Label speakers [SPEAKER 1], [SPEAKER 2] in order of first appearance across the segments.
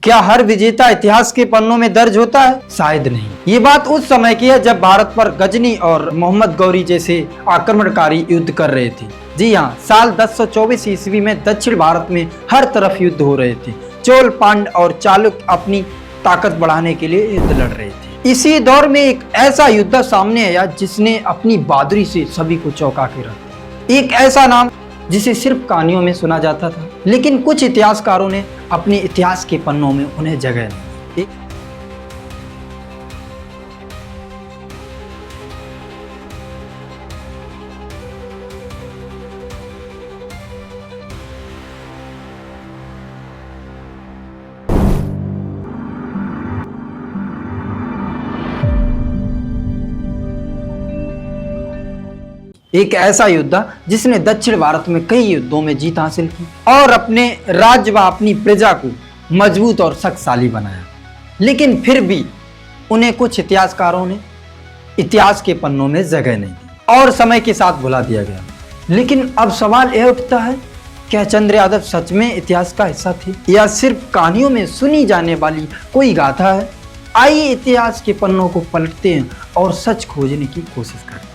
[SPEAKER 1] क्या हर विजेता इतिहास के पन्नों में दर्ज होता है? शायद नहीं। ये बात उस समय की है जब भारत पर गजनी और मोहम्मद गौरी जैसे आक्रमणकारी युद्ध कर रहे थे। जी हाँ, साल 1024 ईस्वी में दक्षिण भारत में हर तरफ युद्ध हो रहे थे। चोल, पांड्य और चालुक्य अपनी ताकत बढ़ाने के लिए युद्ध लड़ रहे थे। इसी दौर में एक ऐसा योद्धा सामने आया जिसने अपनी बहादुरी से सभी को चौंका के रख दिया। एक ऐसा नाम जिसे सिर्फ कहानियों में सुना जाता था, लेकिन कुछ इतिहासकारों ने अपने इतिहास के पन्नों में उन्हें जगह नहीं दी। एक ऐसा योद्धा जिसने दक्षिण भारत में कई युद्धों में जीत हासिल की और अपने राज्य व अपनी प्रजा को मजबूत और शक्तिशाली बनाया, लेकिन फिर भी उन्हें कुछ इतिहासकारों ने इतिहास के पन्नों में जगह नहीं दी और समय के साथ भुला दिया गया। लेकिन अब सवाल यह उठता है, क्या चंद्र यादव सच में इतिहास का हिस्सा थे या सिर्फ कहानियों में सुनी जाने वाली कोई गाथा है? आइए इतिहास के पन्नों को पलटते हैं और सच खोजने की कोशिश करते हैं।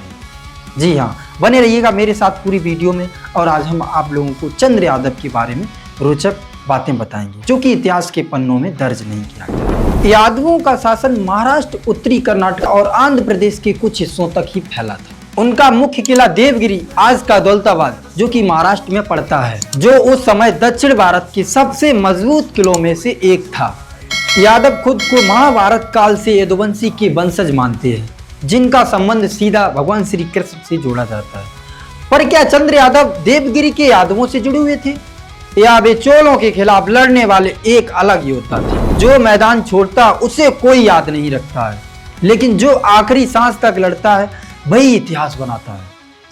[SPEAKER 1] जी हाँ, बने रहिएगा मेरे साथ पूरी वीडियो में और आज हम आप लोगों को चंद्र यादव के बारे में रोचक बातें बताएंगे जो कि इतिहास के पन्नों में दर्ज नहीं किया गया। यादवों का शासन महाराष्ट्र, उत्तरी कर्नाटक और आंध्र प्रदेश के कुछ हिस्सों तक ही फैला था। उनका मुख्य किला देवगिरी, आज का दौलताबाद, जो कि महाराष्ट्र में पड़ता है, जो उस समय दक्षिण भारत के सबसे मजबूत किलों में से एक था। यादव खुद को महाभारत काल से यदुवंशी के वंशज मानते हैं, जिनका संबंध सीधा भगवान श्री कृष्ण से जोड़ा जाता है। पर क्या चंद्र यादव देवगिरी के यादवों से जुड़े हुए थे या वे चोलों के खिलाफ लड़ने वाले एक अलग योद्धा थे? जो मैदान छोड़ता उसे कोई याद नहीं रखता है, लेकिन जो आखिरी सांस तक लड़ता है वही इतिहास बनाता है।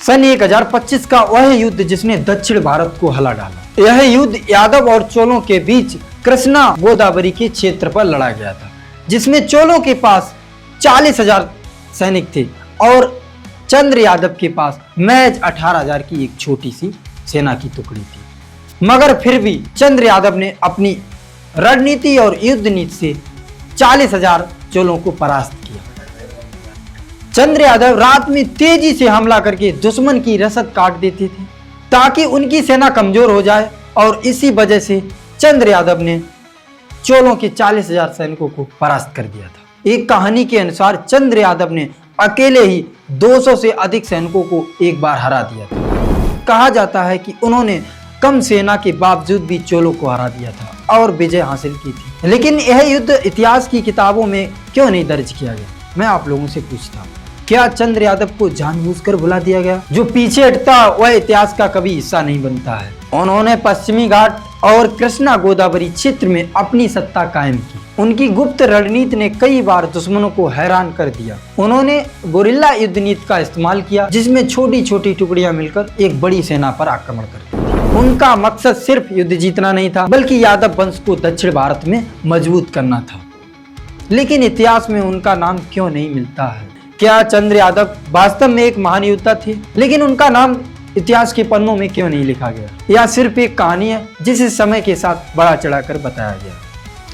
[SPEAKER 1] सन 1025 का वह युद्ध जिसने दक्षिण भारत को हिला डाला। यह युद्ध यादव और चोलों के बीच कृष्णा गोदावरी के क्षेत्र पर लड़ा गया था, जिसमें चोलों के पास 40,000 सैनिक थे और चंद्र यादव के पास महज 18,000 की एक छोटी सी सेना की टुकड़ी थी। मगर फिर भी चंद्र यादव ने अपनी रणनीति और युद्ध नीति से 40,000 चोलों को परास्त किया। चंद्र यादव रात में तेजी से हमला करके दुश्मन की रसद काट देते थे ताकि उनकी सेना कमजोर हो जाए, और इसी वजह से चंद्र यादव ने चोलों के 40,000 सैनिकों को परास्त कर दिया था। एक कहानी के अनुसार चंद्र यादव ने अकेले ही 200 से अधिक सैनिकों को एक बार हरा दिया था। कहा जाता है कि उन्होंने कम सेना के बावजूद भी चोलों को हरा दिया था और विजय हासिल की थी। लेकिन यह युद्ध इतिहास की किताबों में क्यों नहीं दर्ज किया गया? मैं आप लोगों से पूछता हूँ, क्या चंद्र यादव को जानबूझकर भुला दिया गया? जो पीछे हटता वह इतिहास का कभी हिस्सा नहीं बनता है। उन्होंने पश्चिमी घाट और कृष्णा गोदावरी क्षेत्र में अपनी सत्ता कायम की। उनकी गुप्त रणनीति ने कई बार दुश्मनों को हैरान कर दिया। उन्होंने गोरिल्ला युद्ध नीति का इस्तेमाल किया, जिसमें छोटी छोटी टुकड़ियां मिलकर एक बड़ी सेना पर आक्रमण करती थी। उनका मकसद सिर्फ युद्ध जीतना नहीं था, बल्कि यादव वंश को दक्षिण भारत में मजबूत करना था। लेकिन इतिहास में उनका नाम क्यों नहीं मिलता है? क्या चंद्र यादव वास्तव में एक महान योद्धा थे, लेकिन उनका नाम इतिहास के पन्नों में क्यों नहीं लिखा गया? या सिर्फ एक कहानी है जिसे समय के साथ बढ़ा चढ़ाकर बताया गया?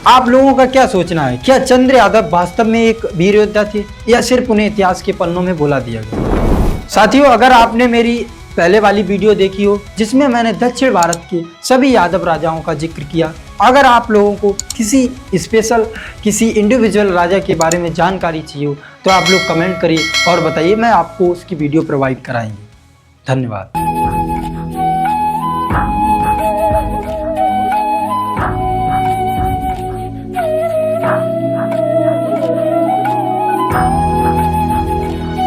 [SPEAKER 1] आप लोगों का क्या सोचना है? क्या चंद्र यादव वास्तव में एक वीर योद्धा थे या सिर्फ उन्हें इतिहास के पन्नों में भुला दिया गया? साथियों, अगर आपने मेरी पहले वाली वीडियो देखी हो जिसमें मैंने दक्षिण भारत के सभी यादव राजाओं का जिक्र किया, अगर आप लोगों को किसी स्पेशल, किसी इंडिविजुअल राजा के बारे में जानकारी चाहिए हो तो आप लोग कमेंट करिए और बताइए, मैं आपको उसकी वीडियो प्रोवाइड कराएंगे। धन्यवाद।